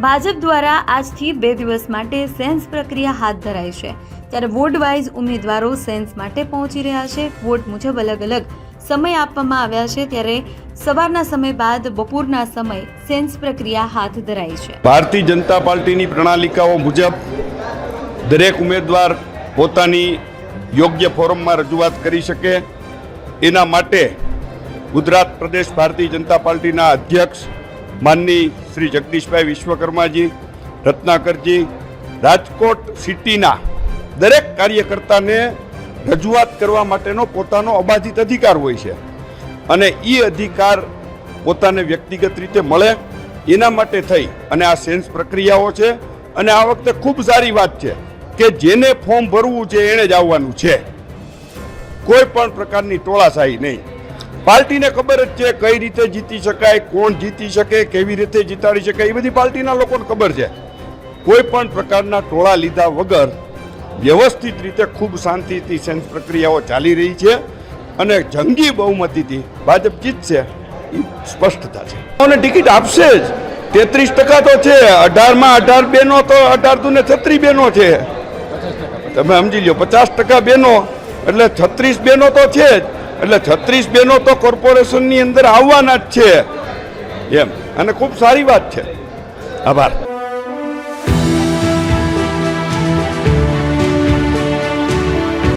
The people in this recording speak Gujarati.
ભાજપ દ્વારા આજથી 2 દિવસ માટે સેન્સ પ્રક્રિયા હાથ ધરાઈ છે, ત્યારે વોર્ડ વાઇઝ ઉમેદવારો સેન્સ માટે પહોંચી રહ્યા છે। વોર્ડ મુજબ અલગ અલગ સમય આપવામાં આવ્યા છે, ત્યારે સવારના સમય બાદ બપોરના સમય સેન્સ પ્રક્રિયા હાથ ધરાઈ છે। ભારતીય જનતા પાર્ટીની પ્રણાલિકાઓ મુજબ દરેક ઉમેદવાર પોતાની યોગ્ય ફોરમમાં રજૂઆત કરી શકે એના માટે ગુજરાત પ્રદેશ ભારતીય જનતા પાર્ટીના અધ્યક્ષ માનની શ્રી જગદીશભાઈ વિશ્વકર્માજી, રત્નાકરજી, રાજકોટ સિટીના દરેક કાર્યકર્તાને રજૂઆત કરવા માટેનો પોતાનો અબાધિત અધિકાર હોય છે અને એ અધિકાર પોતાને વ્યક્તિગત રીતે મળે એના માટે થઈ અને આ સેન્સ પ્રક્રિયાઓ છે। અને આ વખતે ખૂબ સારી વાત છે કે જેને ફોર્મ ભરવું છે એણે જ આવવાનું છે, કોઈ પણ પ્રકારની ટોળાશાહી નહીં। પાર્ટીને ખબર જ છે કઈ રીતે જીતી શકાય, કોણ જીતી શકે, કેવી રીતે જીતાડી શકાય, એ બધી પાર્ટીના લોકોને ખબર છે। કોઈ પણ પ્રકારના ટોળા લીધા વગર વ્યવસ્થિત રીતે ખૂબ શાંતિથી સેન્સ પ્રક્રિયાઓ ચાલી રહી છે અને જંગી બહુમતીથી ભાજપ જીતશે એ સ્પષ્ટતા છે અને ટિકિટ આપશે જ। 33% તો છે, 18માં 18 બહેનો તો 18 દુને 36 બહેનો છે, તમે સમજી લો 50% બહેનો એટલે 36 બહેનો તો છે જ, એટલે 36 બહેનો તો કોર્પોરેશનની અંદર આવવાના જ છે એમ, અને ખૂબ સારી વાત છે। આભાર।